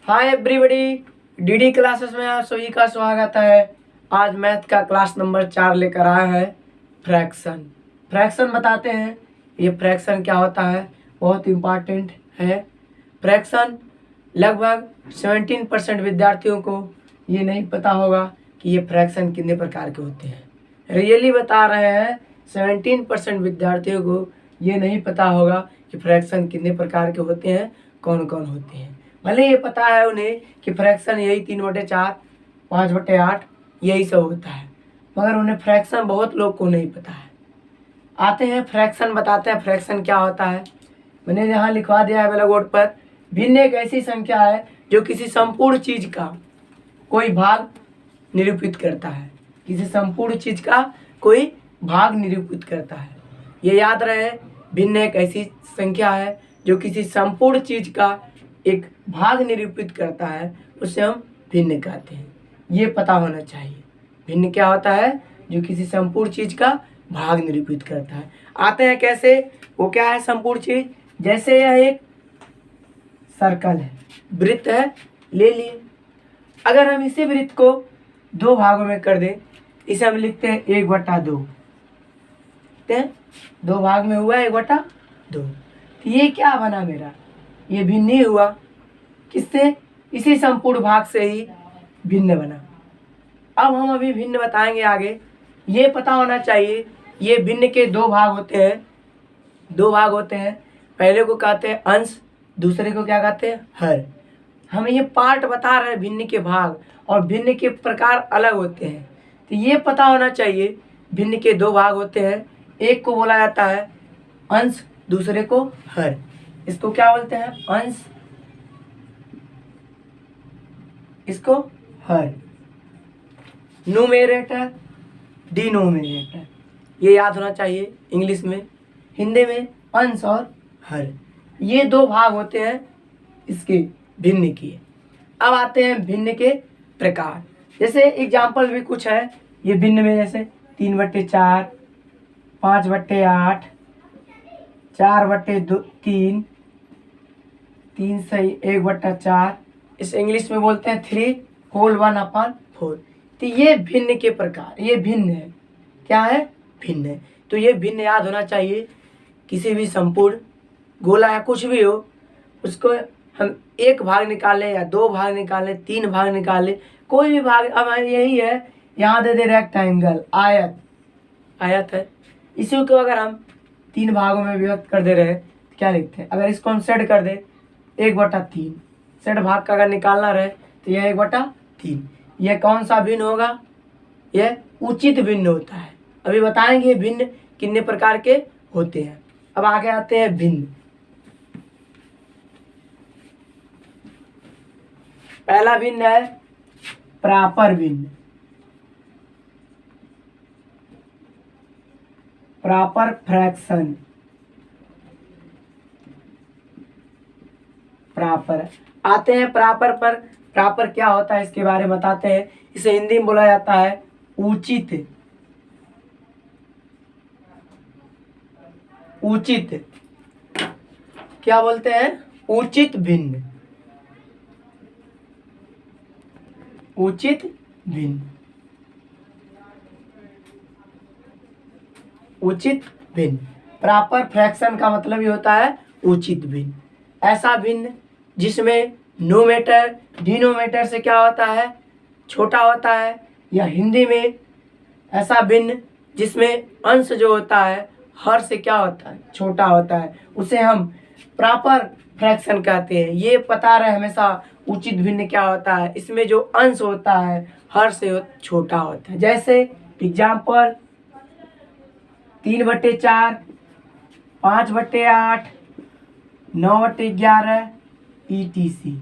Hi everybody, DD classes में आप सभी का स्वागत है। आज मैथ का क्लास नंबर 4 लेकर आया है फ्रैक्शन। फ्रैक्शन बताते हैं, ये फ्रैक्शन क्या होता है, बहुत इम्पॉर्टेंट है। फ्रैक्शन लगभग 17% विद्यार्थियों को ये नहीं पता होगा कि ये फ्रैक्शन कितने प्रकार के होते हैं। रियली बता रहे हैं, 17% विद्यार्थियों को ये नहीं पता होगा कि फ्रैक्शन कितने प्रकार के होते हैं, कौन कौन होते हैं। भले ये पता है उन्हें कि फ्रैक्शन यही 3/4, 5/8 यही सब होता है, मगर उन्हें फ्रैक्शन बहुत लोग को नहीं पता है। आते हैं फ्रैक्शन बताते हैं फ्रैक्शन क्या होता है। मैंने यहाँ लिखवा दिया है ब्लैक बोर्ड पर। भिन्न एक ऐसी संख्या है जो किसी संपूर्ण चीज का कोई भाग निरूपित करता है। किसी संपूर्ण चीज का कोई भाग निरूपित करता है। ये याद रहे, भिन्न एक ऐसी संख्या है जो किसी संपूर्ण चीज का एक भाग निरूपित करता है, उसे हम भिन्न कहते हैं। ये पता होना चाहिए, भिन्न क्या होता है, जो किसी संपूर्ण चीज का भाग निरूपित करता है। आते हैं कैसे, वो क्या है संपूर्ण चीज। जैसे यह एक सर्कल है, वृत्त है, ले लिए। अगर हम इसी वृत्त को 2 भागों में कर दें, इसे हम लिखते हैं 1/2। 2 भाग में हुआ 1/2। तो ये क्या बना मेरा, ये भिन्न ही हुआ। किससे? इसी संपूर्ण भाग से ही भिन्न बना। अब हम अभी भिन्न बताएंगे आगे। ये पता होना चाहिए, ये भिन्न के 2 भाग होते हैं। 2 भाग होते हैं, पहले को कहते हैं अंश, दूसरे को क्या कहते हैं, हर। हम ये पार्ट बता रहे हैं भिन्न के भाग, और भिन्न के प्रकार अलग होते हैं। तो ये पता होना चाहिए, भिन्न के 2 भाग होते हैं। एक को बोला जाता है अंश, दूसरे को हर। इसको क्या बोलते हैं, अंश, इसको हर। न्यूमेरेटर, डिनोमिनेटर, ये याद होना चाहिए इंग्लिश में। हिंदी में अंश और हर, ये 2 भाग होते हैं इसके भिन्न के। अब आते हैं भिन्न के प्रकार। जैसे एग्जाम्पल भी कुछ है ये भिन्न में, जैसे 3/4, 5/8, 4/3, 3 सही 1/4। इस इंग्लिश में बोलते हैं 3/1/4। तो ये भिन्न के प्रकार, ये भिन्न है। क्या है, भिन्न है। तो ये भिन्न याद होना चाहिए। किसी भी संपूर्ण गोला या कुछ भी हो, उसको हम 1 भाग निकालें या 2 भाग निकालें, 3 भाग निकालें, कोई भी भाग। अब यही है, यहाँ दे दे रेक्टेंगल, आयत, आयत है। इसी को अगर हम 3 भागों में विभक्त कर दे रहे हैं तो क्या लिखते हैं, अगर इसको हम सेट कर दे 1/3, सेट भाग का अगर निकालना रहे तो यह 1/3। यह कौन सा भिन्न होगा, यह उचित भिन्न होता है। अभी बताएंगे भिन्न कितने प्रकार के होते हैं। अब आगे आते हैं भिन्न। पहला भिन्न है प्रॉपर भिन्न। Proper fraction, proper. आते हैं प्रॉपर पर। प्रॉपर क्या होता है इसके बारे में बताते हैं। इसे हिंदी में बोला जाता है उचित। उचित क्या बोलते हैं, उचित भिन्न, उचित भिन्न, उचित भिन्न। प्रॉपर फ्रैक्शन का मतलब ये होता है उचित भिन्न। ऐसा भिन्न जिसमें न्यूमेरेटर डिनोमिनेटर से क्या होता है, छोटा होता है। या हिंदी में ऐसा भिन्न जिसमें अंश जो होता है हर से क्या होता है, छोटा होता है, उसे हम प्रॉपर फ्रैक्शन कहते हैं। ये पता रहे हमेशा उचित भिन्न क्या होता है, इसमें जो अंश होता है हर से छोटा होता है। जैसे एग्जाम्पल 3/4, 5/8, 9/11, ETC।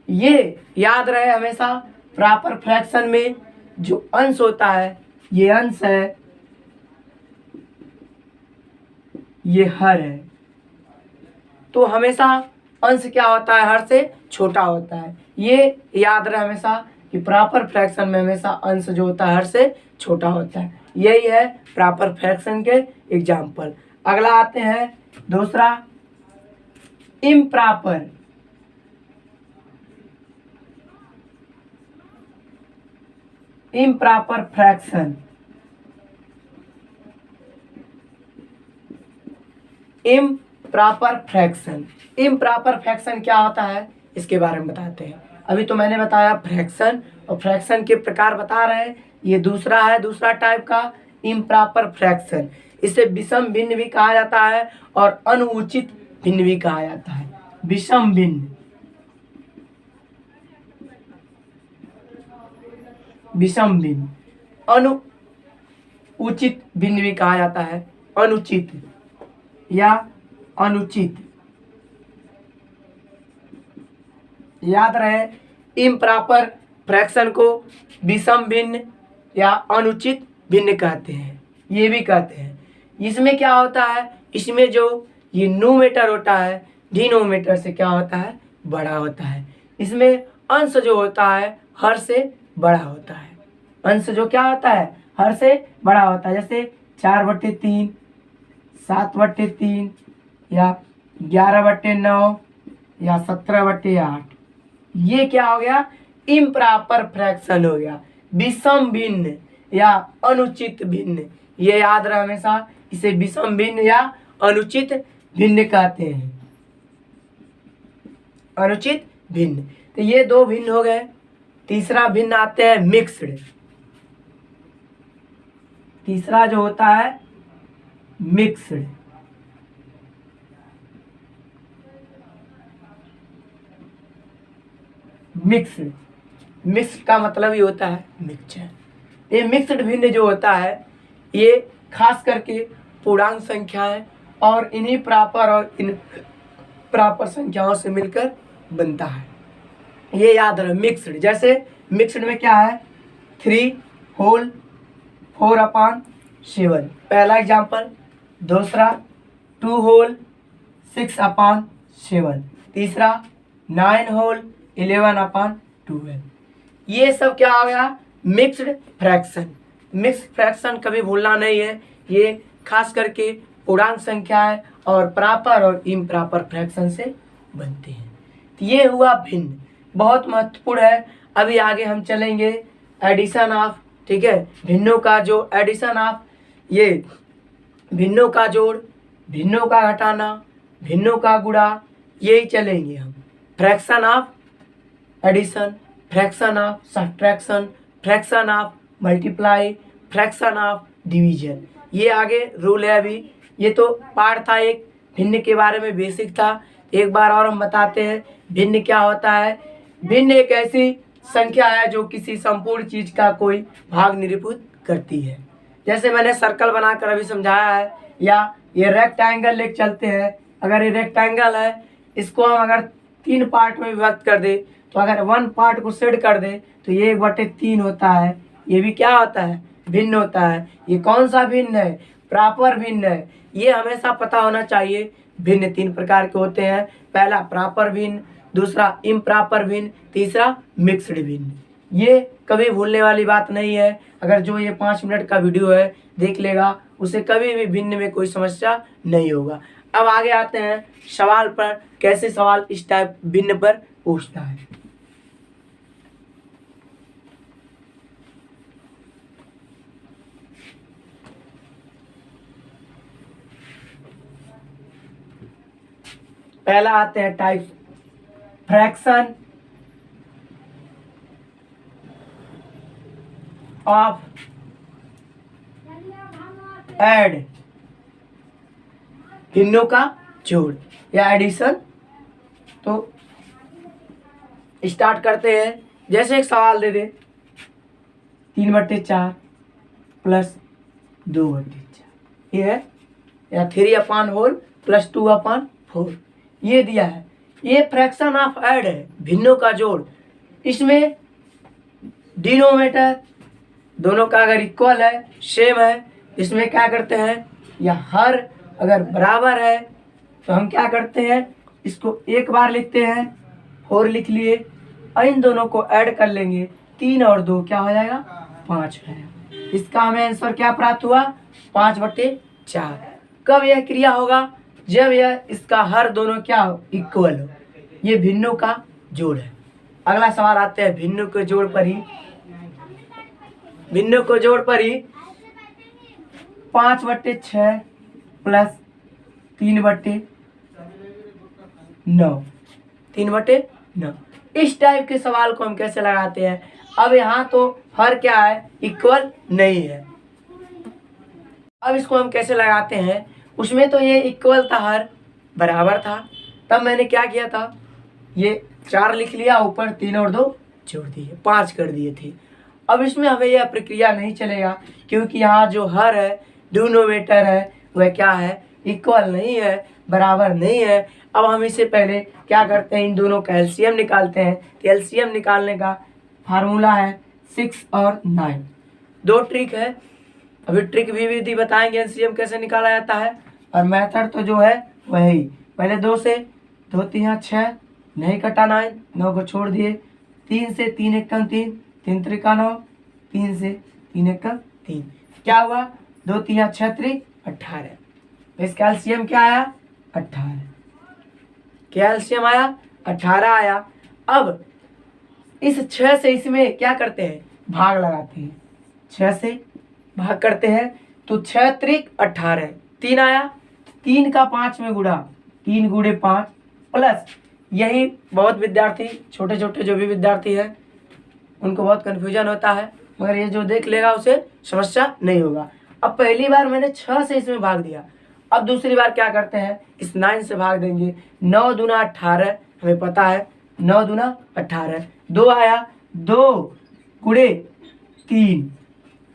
ये याद रहे हमेशा, प्रॉपर फ्रैक्शन में जो अंश होता है, ये अंश है, ये हर है। तो हमेशा अंश क्या होता है, हर से छोटा होता है। ये याद रहे हमेशा कि प्रॉपर फ्रैक्शन में हमेशा अंश जो होता है हर से छोटा होता है। यही है प्रॉपर फ्रैक्शन के एग्जाम्पल। अगला आते हैं दूसरा improper improper fraction, improper fraction. Improper fraction क्या होता है इसके बारे में बताते हैं। अभी तो मैंने बताया फ्रैक्शन, और फ्रैक्शन के प्रकार बता रहे हैं। ये दूसरा है, दूसरा टाइप का इम्प्रॉपर फ्रैक्शन। इसे विषम भिन्न भी कहा जाता है और अनुचित भिन्न भी कहा जाता है। विषम भिन्न, विषम भिन्न, अनुचित भिन्न भी कहा जाता है। अनुचित या अनुचित, याद रहे इम्प्रॉपर फ्रैक्शन को विषम भिन्न या अनुचित भिन्न कहते हैं, ये भी कहते हैं। इसमें क्या होता है, इसमें जो ये न्यूमरेटर होता है डिनोमिनेटर से क्या होता है, बड़ा होता है। इसमें अंश जो होता है हर से बड़ा होता है। अंश जो क्या होता है, हर से बड़ा होता है। जैसे 4/3, 7/3 या 11/9 या 17/8। ये क्या हो गया, इम्प्रॉपर फ्रैक्शन हो गया, विषम भिन्न या अनुचित भिन्न। ये याद रहे हमेशा, इसे विषम भिन्न या अनुचित भिन्न कहते हैं। अनुचित भिन्न, तो ये दो भिन्न हो गए। तीसरा भिन्न आते हैं मिक्स्ड। तीसरा जो होता है मिक्स्ड। मिक्स्ड, मिक्स्ड का मतलब ही होता है मिक्सचर। ये मिक्स्ड भिन्न जो होता है ये खास करके पूर्णांक संख्याएं और इन्हीं प्रॉपर और इन प्रॉपर संख्याओं से मिलकर बनता है। ये याद रहे मिक्स्ड। जैसे मिक्स्ड में क्या है, 3 होल 4/7, पहला एग्जाम्पल। दूसरा 2 होल 6/7। तीसरा 9 होल 11/12। ये सब क्या हो गया, मिक्स्ड फ्रैक्शन। मिक्स्ड फ्रैक्शन कभी भूलना नहीं है। ये खास करके पूर्णांक संख्याएं और प्रॉपर और इम्प्रॉपर फ्रैक्शन से बनते हैं। तो ये हुआ भिन्न, बहुत महत्वपूर्ण है। अभी आगे हम चलेंगे एडिशन ऑफ, ठीक है, भिन्नों का जो एडिशन ऑफ, ये भिन्नों का जोड़, भिन्नों का घटाना, भिन्नों का गुणा, यही चलेंगे हम। Fraction of addition, fraction of subtraction, fraction of multiply, fraction of division, ये आगे रूल है। अभी ये तो पार्ट था एक, भिन्न के बारे में बेसिक था। एक बार और हम बताते हैं भिन्न क्या होता है। भिन्न एक ऐसी संख्या है जो किसी संपूर्ण चीज का कोई भाग निरूपित करती है। जैसे मैंने सर्कल बनाकर अभी समझाया है, या ये रेक्टेंगल लेके चलते हैं। अगर ये रेक्टेंगल है, इसको हम अगर 3 पार्ट में विभक्त कर दे, तो अगर 1 पार्ट को शेड कर दे तो ये 1/3 होता है। ये भी क्या होता है, भिन्न होता है। ये कौन सा भिन्न है, प्रॉपर भिन्न है। ये हमेशा पता होना चाहिए। भिन्न 3 प्रकार के होते हैं, पहला प्रॉपर भिन्न, दूसरा इम्प्रॉपर भिन्न, तीसरा मिक्स्ड भिन्न। ये कभी भूलने वाली बात नहीं है। अगर जो ये 5 मिनट का वीडियो है देख लेगा, उसे कभी भी भिन्न में कोई समस्या नहीं होगा। अब आगे आते हैं सवाल पर, कैसे सवाल इस टाइप भिन्न पर पूछता है। पहला आते हैं टाइप फ्रैक्शन ऑफ ऐड, भिन्नों का जोड़ या एडिशन। तो स्टार्ट करते हैं। जैसे एक सवाल दे दे 3/4 प्लस 2/4, ये है, या 3 होल प्लस 2/4, ये दिया है। ये फ्रैक्शन ऑफ ऐड है, भिन्नों का जोड़। इसमें डिनोमिनेटर दोनों का अगर इक्वल है, सेम है, इसमें क्या करते हैं, या हर अगर बराबर है तो हम क्या करते हैं, इसको एक बार लिखते हैं, 4 लिख लिए, और इन दोनों को ऐड कर लेंगे। 3 और 2 क्या हो जाएगा, 5 हो जाएगा। इसका हमें आंसर क्या प्राप्त हुआ, 5/4। कब यह क्रिया होगा, जब यह इसका हर दोनों क्या हो, इक्वल हो। ये भिन्नों का जोड़ है। अगला सवाल आते हैं भिन्नों के जोड़ पर ही। भिन्नों को जोड़ पर ही 5/6 प्लस 3/9, 3/9। इस टाइप के सवाल को हम कैसे लगाते हैं। अब यहाँ तो हर क्या है, इक्वल नहीं है। अब इसको हम कैसे लगाते हैं, उसमें तो ये इक्वल था, हर बराबर था, तब मैंने क्या किया था, ये 4 लिख लिया, ऊपर 3 और 2 जोड़ दिए, 5 कर दिए थे। अब इसमें हमें यह प्रक्रिया नहीं चलेगा, क्योंकि यहाँ जो हर है, डिनोमिनेटर है, वह क्या है, इक्वल नहीं है, बराबर नहीं है। अब हम इससे पहले क्या करते हैं, इन दोनों का एलसीएम निकालते हैं। तो एलसीएम निकालने का फार्मूला है 6 और 9। 2 ट्रिक है, अभी ट्रिक भी विधि बताएंगे एलसीएम कैसे निकाला जाता है, और मेथड तो जो है वही। पहले 2 से 2 3 6, नहीं कटा 9, 9 को छोड़ दिए। 3 से 3 एकम 3, 3 त्रिका 9, 3 से 3 एकम 3, क्या हुआ, 2 3 6 त्रिक 18। तो इसका एलसीएम क्या आया, 18। क्या एलसीएम आया, 18 आया। अब इस 6 से इसमें क्या करते हैं, भाग लगाते हैं। 6 से भाग करते हैं तो 6 त्रिक 18, 3 आया। 3 का 5 में गुणा, 3 गुणे 5, प्लस यही बहुत विद्यार्थी, छोटे छोटे जो भी विद्यार्थी है, उनको बहुत कन्फ्यूजन होता है, मगर ये जो देख लेगा उसे समस्या नहीं होगा। अब पहली बार मैंने 6 से इसमें भाग दिया, अब दूसरी बार क्या करते हैं, इस 9 से भाग देंगे। 9 दूना 18, हमें पता है 9 दूना 18, 2 आया, 2 गुणे 3।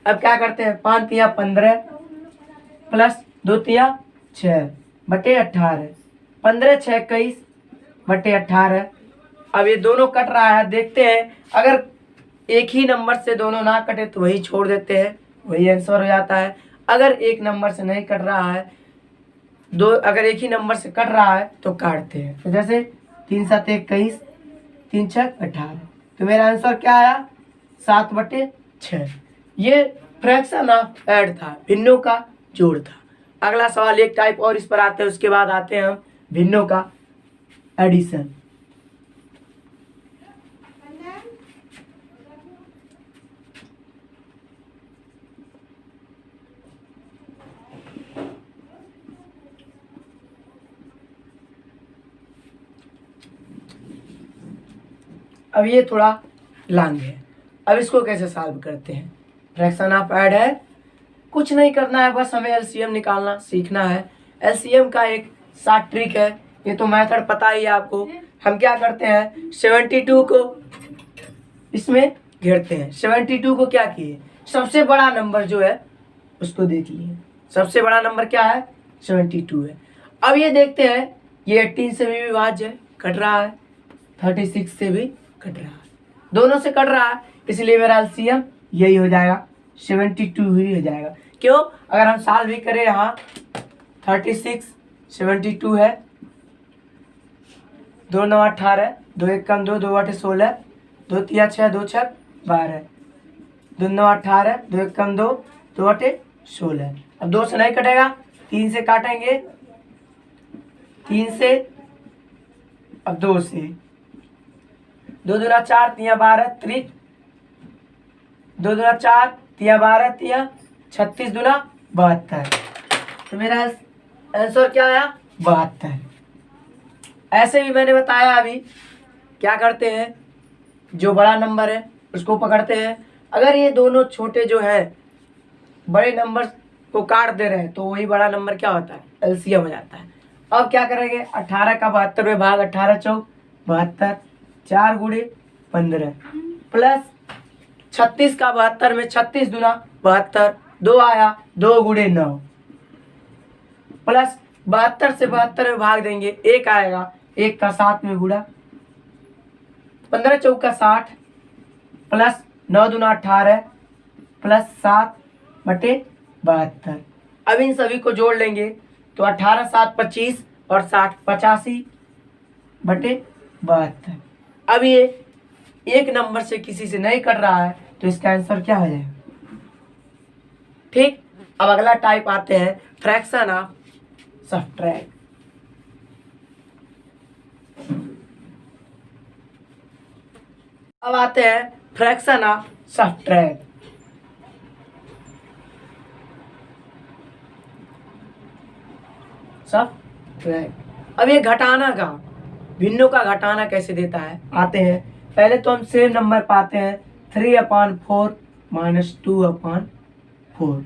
अब क्या करते हैं, 5 तिया 15 प्लस 2 तिया 6 बटे 18, 15 6 21 बटे 18। अब ये दोनों कट रहा है, देखते हैं, अगर एक ही नंबर से दोनों ना कटे तो वही छोड़ देते हैं, वही आंसर हो जाता है। अगर एक नंबर से नहीं कट रहा है, अगर एक ही नंबर से कट रहा है तो काटते हैं। तो जैसे 3 7 21, 3 6 18, तो मेरा आंसर क्या आया, 7/6। ये फ्रैक्शन ऑफ ऐड था, भिन्नों का जोड़ था। अगला सवाल एक टाइप और इस पर आते हैं, उसके बाद आते हैं हम भिन्नों का एडिशन। अब ये थोड़ा लॉन्ग है, अब इसको कैसे सॉल्व करते हैं। फ्रैक्शन ऑफ ऐड है, कुछ नहीं करना है, बस हमें एलसीएम निकालना सीखना है। एलसीएम का एक शॉर्ट ट्रिक है, ये तो मेथड पता ही है आपको। हम क्या करते हैं, 72 को इसमें घेरते हैं। 72 को क्या किए, सबसे बड़ा नंबर जो है उसको देख लिए। सबसे बड़ा नंबर क्या है, 72 है। अब ये देखते हैं, ये 18 से भी विभाज्य है, कट रहा है, 36 से भी कट रहा है, दोनों से कट रहा है, इसलिए मेरा एलसीएम यही हो जाएगा, 72 ही हो जाएगा। क्यों, अगर हम साल भी करें, यहाँ 36 72 है, 2 9 18, 2 1 कम 2, 2 8 16, 2 3 6, 2 6 12, 2 9 18, 2 1 कम 2, 2 8 16। अब 2 से नहीं कटेगा, 3 से काटेंगे, 3 से, अब 2 से, 2 दूना 4 तिया 12 त्रिक, 2 दूना 4 तिया 12 तिया 36 दूना 72। तो मेरा आंसर क्या आया, 72। ऐसे भी मैंने बताया अभी, क्या करते हैं, जो बड़ा नंबर है उसको पकड़ते हैं। अगर ये दोनों छोटे जो है बड़े नंबर को काट दे रहे हैं तो वही बड़ा नंबर क्या होता है, एलसीएम हो जाता है। अब क्या करेंगे, 18 का 72 में भाग, 18 चौक 72, 4 गुणे 15, प्लस 36 का 72 में 36 दूना 72, 2 आया, 2 गुणे 9, प्लस 72 से 72 में भाग देंगे, 1 आएगा, 1 का 7 में गुणा, 15 चौका 60, प्लस 9 दूना 18, प्लस 7 बटे 72। अब इन सभी को जोड़ लेंगे तो 18 7 25 और 60 85 बटे 72। अब ये एक नंबर से किसी से नहीं कट रहा है तो इसका आंसर क्या हो जाएगा, ठीक। अब अगला टाइप आते हैं फ्रैक्शन ऑफ सब्ट्रैक्ट। अब आते हैं फ्रैक्शन ऑफ सब्ट्रैक्ट। सब्ट्रैक्ट, अब ये घटाना का, भिन्नों का घटाना कैसे देता है आते हैं। पहले तो हम सेम नंबर पाते हैं 3/4 माइनस 2/4।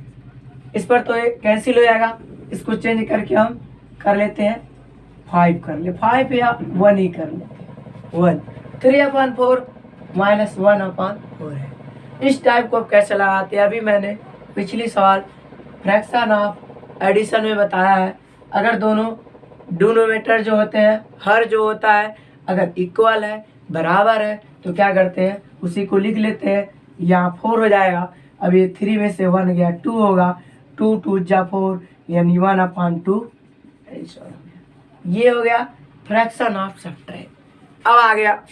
इस पर तो ये कैंसिल हो जाएगा, इसको चेंज करके हम कर लेते हैं 5 कर ले, 5 या 1 ही कर लेते हैं 1। 3/4 माइनस 1/4 है। इस टाइप को अब कैसे लगाते हैं, अभी मैंने पिछली सवाल फ्रैक्शन ऑफ एडिशन में बताया है। अगर दोनों डिनोमिनेटर जो होते हैं, हर जो होता है अगर इक्वल है, बराबर है, तो क्या करते हैं उसी को लिख लेते हैं। यहाँ 4 हो जाएगा, अब ये 3 में से 1 गया 2 होगा, 2 2 जा 4 यानी 1/2। ये हो गया फ्रैक्शन ऑफ सब्ट्रैक्ट। अब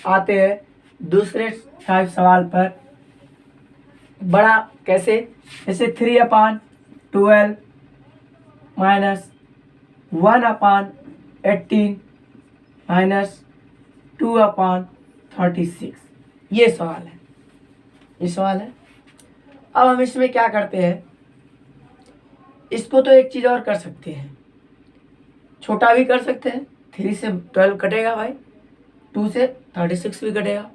आते हैं दूसरे टाइप सवाल पर, बड़ा कैसे, जैसे 3/12 माइनस 1/18 माइनस 2/36। ये सवाल है, ये सवाल है। अब हम इसमें क्या करते हैं, इसको तो एक चीज़ और कर सकते हैं, छोटा भी कर सकते हैं। 3 से 12 कटेगा भाई, 2 से 36 भी कटेगा।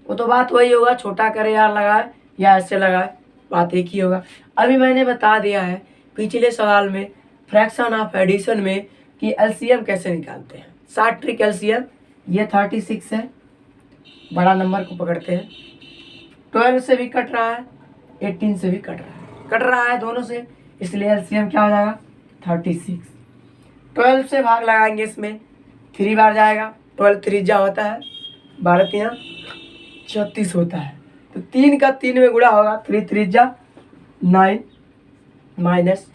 वो तो बात वही होगा, छोटा करे यार लगाए या ऐसे लगाए, बात एक ही होगा। अभी मैंने बता दिया है पिछले सवाल में फ्रैक्शन ऑफ एडिशन में कि एलसीएम कैसे निकालते हैं। शॉर्ट ट्रिक एलसीएम, ये 36 है, बड़ा नंबर को पकड़ते हैं, 12 से भी कट रहा है, 18 से भी कट रहा है दोनों से, इसलिए एलसीएम क्या हो जाएगा 36। 12 से भाग लगाएंगे, इसमें 3 बार जाएगा, 12 3 होता है, 12 3 36 होता है, तो 3 का 3 में गुणा होगा, 3 3 9 माइनस,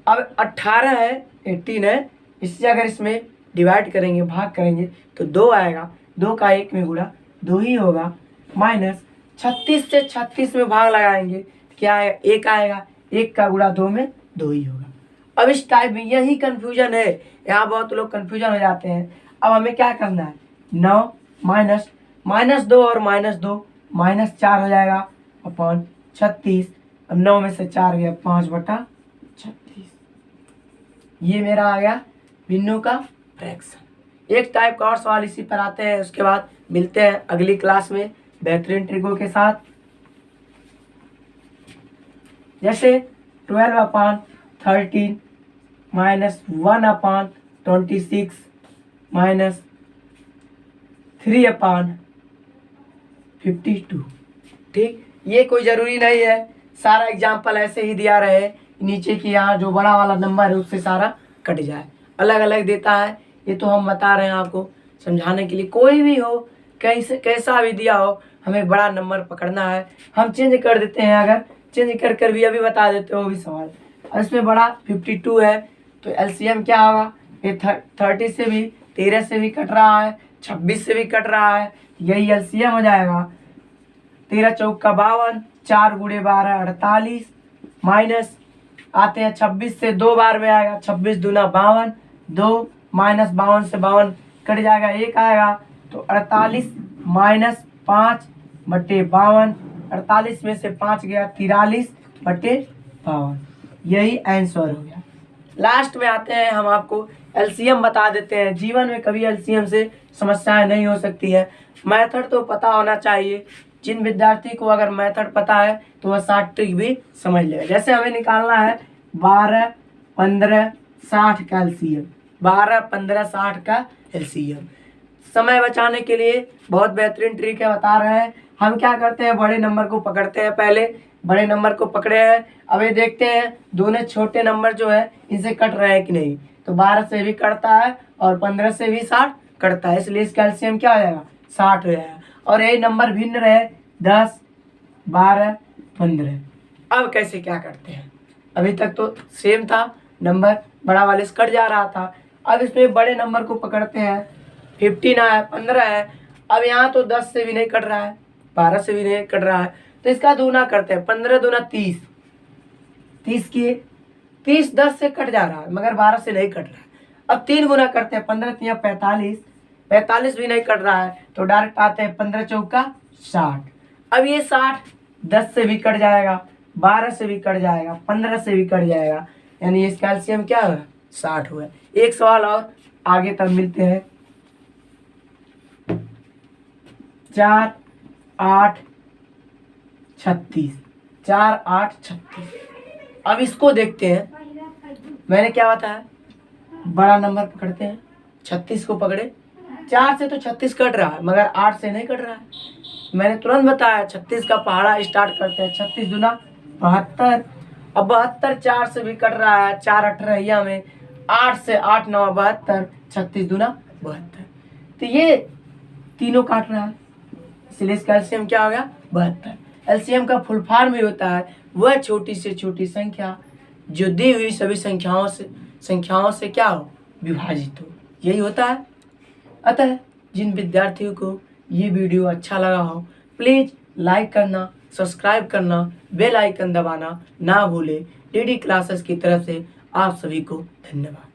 अब 18 है 18 है, इससे अगर इसमें डिवाइड करेंगे, भाग करेंगे तो 2 आएगा, 2 का 1 में गुणा 2 ही होगा, माइनस 36 से 36 में भाग लगाएंगे क्या आएगा, 1 आएगा, 1 का गुणा 2 में 2 ही होगा। अब इस टाइप में यही कन्फ्यूजन है, यहाँ बहुत लोग कन्फ्यूजन हो जाते हैं। अब हमें क्या करना है, 9 माइनस 2 और -2 -4 हो जाएगा अपॉन 36। अब 9 में से 4 गया 5/36। ये मेरा आ गया भिन्नों का फ्रैक्शन। एक टाइप का और सवाल इसी पर आते हैं, उसके बाद मिलते हैं अगली क्लास में बेहतरीन ट्रिकों के साथ। जैसे 12/13 माइनस 1/26 माइनस 3/52। ठीक, ये कोई ज़रूरी नहीं है, सारा एग्जाम्पल ऐसे ही दिया रहे, नीचे की यहाँ जो बड़ा वाला नंबर है उससे सारा कट जाए, अलग अलग देता है। ये तो हम बता रहे हैं आपको समझाने के लिए, कोई भी हो कैसे कैसा भी दिया हो, हमें बड़ा नंबर पकड़ना है। हम चेंज कर देते हैं, अगर चेंज कर भी अभी बता देते हो भी सवाल। और इसमें बड़ा 52 है, तो एलसीएम क्या होगा, ये 30 से भी 13 से भी कट रहा है, 26 से भी कट रहा है, यही एलसीएम हो जाएगा। 13 चौका 52, 4 गुणे 12 48, माइनस आते हैं 26 से 2 बार में आएगा, 26 दूना 52, 2 माइनस 52 से 52 कट जाएगा, 1 आएगा, तो 48 माइनस 5/52, 48 में से 5 गया 43/52। यही आंसर हो गया। लास्ट में आते हैं, हम आपको एलसीएम बता देते हैं। जीवन में कभी एलसीएम से समस्याएं नहीं हो सकती है, मेथड तो पता होना चाहिए। जिन विद्यार्थी को अगर मेथड पता है तो वह शॉर्ट ट्रिक भी समझ लेगा। जैसे हमें निकालना है 12 15 60 का एलसीएम, 12 15 60 का एलसीएम। समय बचाने के लिए बहुत बेहतरीन ट्रिक है, बता रहे हैं। हम क्या करते हैं, बड़े नंबर को पकड़ते हैं, पहले बड़े नंबर को पकड़े हैं, अब ये देखते हैं दोनों छोटे नंबर जो है इनसे कट रहे हैं कि नहीं। तो 12 से भी कटता है और 15 से भी 60 कटता है, इसलिए इसका एलसीएम क्या हो जाएगा 60 हो जाएगा। और यही नंबर भिन्न रहे 10 12 15। अब कैसे क्या करते हैं, अभी तक तो सेम था, नंबर बड़ा वाले से कट जा रहा था। अब इसमें बड़े नंबर को पकड़ते हैं, 15 है 15 है, अब यहाँ तो 10 से भी नहीं कट रहा है, 12 से भी नहीं कट रहा है, तो इसका दूना करते हैं, 15 दूना 30, 30 किए, 30 10 से कट जा रहा है मगर 12 से नहीं कट रहा है। अब 3 गुना करते हैं, 15 3 45, 45 भी नहीं कट रहा है, तो डायरेक्ट आते हैं 15 चौका 60। अब ये 60 10 से भी कट जाएगा, 12 से भी कट जाएगा, 15 से भी कट जाएगा, यानी इसका एलसीएम क्या हुआ? 60 हुआ। एक सवाल और, आगे तक मिलते हैं। 4 8 36, 4 8 36। अब इसको देखते हैं, मैंने क्या बताया, बड़ा नंबर पकड़ते हैं, 36 को पकड़े, 4 से तो 36 कट रहा है मगर 8 से नहीं कट रहा है। मैंने तुरंत बताया 36 का पहाड़ा स्टार्ट करते हैं, 36 दूना 72। अब 72 4 से भी कट रहा है, 4 18 में, 8 से 8 9 72, 36 दूना 72। तो ये तीनों काट रहा है, इसलिए इसका एलसीएम क्या हो गया? 72। एलसीएम का फुल फॉर्म भी होता है वह छोटी से छोटी संख्या जो दी हुई सभी संख्याओं से क्या हो? विभाजित हो, यही होता है। अतः जिन विद्यार्थियों को ये वीडियो अच्छा लगा हो, प्लीज़ लाइक करना, सब्सक्राइब करना, बेल आइकन दबाना ना भूले। डीडी क्लासेस की तरफ से आप सभी को धन्यवाद।